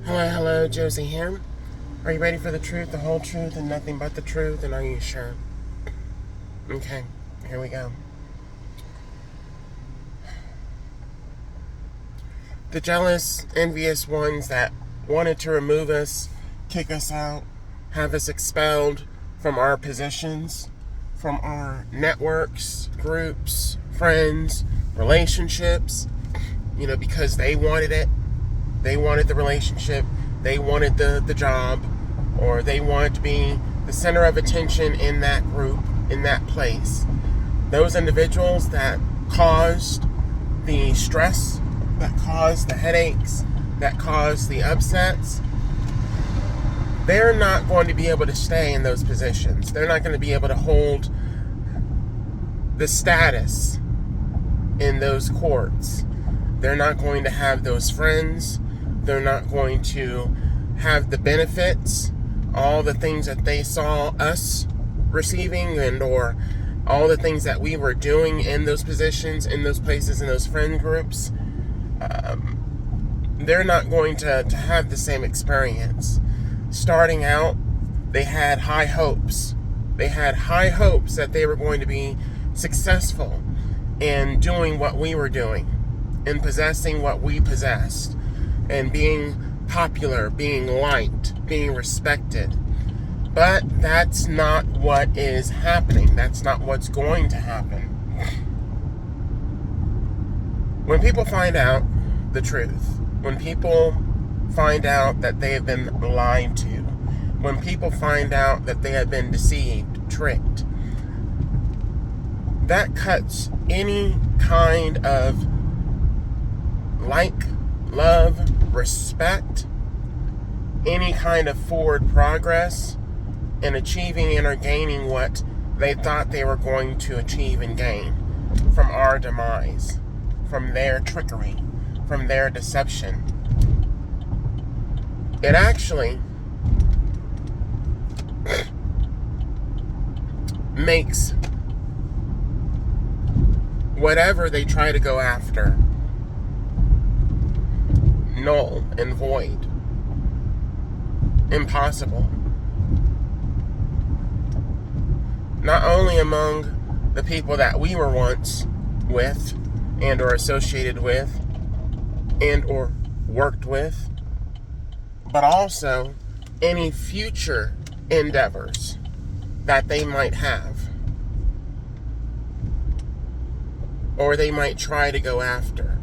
Hello, hello, Josie here. Are you ready for the truth, the whole truth, and nothing but the truth? And are you sure? Okay, here we go. The jealous, envious ones that wanted to remove us, kick us out, have us expelled from our positions, from our networks, groups, friends, relationships, because they wanted it. They wanted the relationship, they wanted the job, or they wanted to be the center of attention in that group, in that place. Those individuals that caused the stress, that caused the headaches, that caused the upsets, they're not going to be able to stay in those positions. They're not going to be able to hold the status in those courts. They're not going to have those friends. They're not going to have the benefits, all the things that they saw us receiving, and or all the things that we were doing in those positions, in those places, in those friend groups. They're not going to have the same experience. Starting out, they had high hopes. They had high hopes that they were going to be successful in doing what we were doing, in possessing what we possessed, and being popular, being liked, being respected. But that's not what is happening. That's not what's going to happen. When people find out the truth, when people find out that they have been lied to, when people find out that they have been deceived, tricked, that cuts any kind of love, respect, any kind of forward progress in achieving and or gaining what they thought they were going to achieve and gain from our demise, from their trickery, from their deception. It actually makes whatever they try to go after null and void, impossible. Not only among the people that we were once with and or associated with and or worked with, but also any future endeavors that they might have or they might try to go after.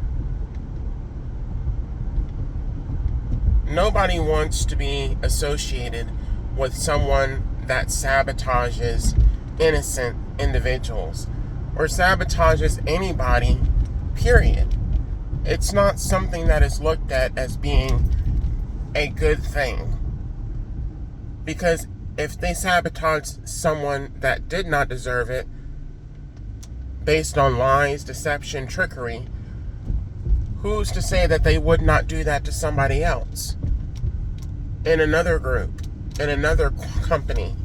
Nobody wants to be associated with someone that sabotages innocent individuals or sabotages anybody, period. It's not something that is looked at as being a good thing. Because if they sabotage someone that did not deserve it, based on lies, deception, trickery, who's to say that they would not do that to somebody else? In another group, in another company,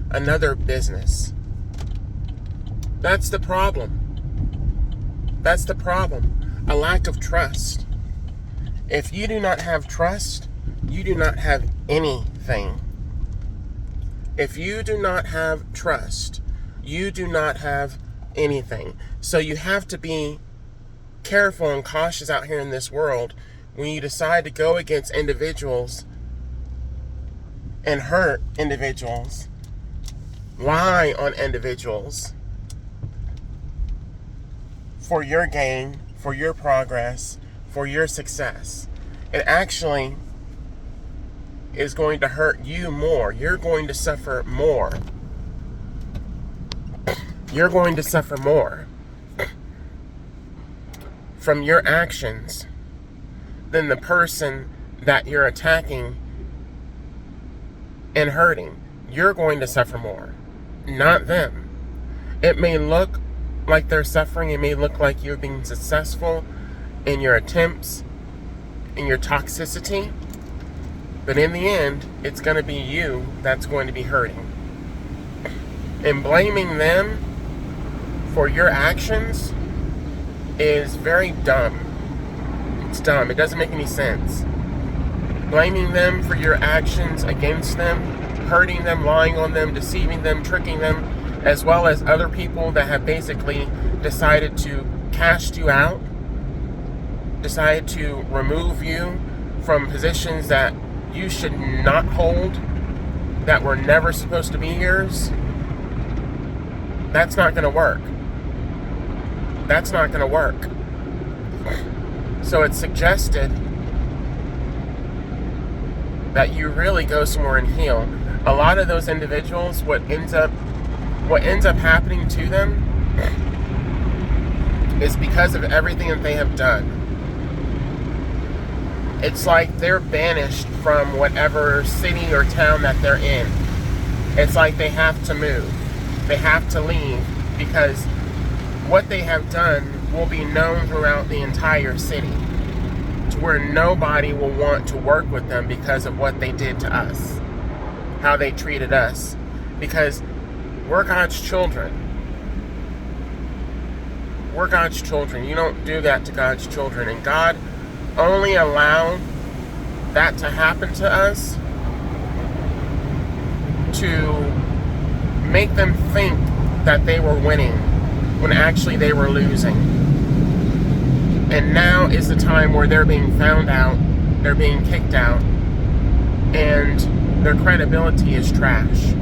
another business. That's the problem. That's the problem. A lack of trust. If you do not have trust, you do not have anything. If you do not have trust, you do not have anything. So you have to be careful and cautious out here in this world when you decide to go against individuals and hurt individuals, lie on individuals for your gain, for your progress, for your success. It actually is going to hurt you more. You're going to suffer more. You're going to suffer more from your actions than the person that you're attacking and hurting. You're going to suffer more, not them. It may look like they're suffering. It may look like you're being successful in your attempts, in your toxicity, but in the end, it's going to be you that's going to be hurting. And blaming them for your actions is very dumb. It's dumb. It doesn't make any sense. blaming them for your actions against them, hurting them, lying on them, deceiving them, tricking them, as well as other people that have basically decided to cast you out, decided to remove you from positions that you should not hold, that were never supposed to be yours. That's not going to work. That's not going to work. So it's suggested that you really go somewhere and heal. A lot of those individuals, what ends up happening to them is because of everything that they have done. It's like they're banished from whatever city or town that they're in. It's like they have to move. They have to leave because what they have done will be known throughout the entire city, to where nobody will want to work with them because of what they did to us, how they treated us, because we're God's children. We're God's children. You don't do that to God's children. And God only allowed that to happen to us to make them think that they were winning when actually they were losing. And now is the time where they're being found out, they're being kicked out, and their credibility is trash.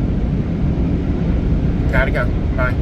Gotta go. Bye.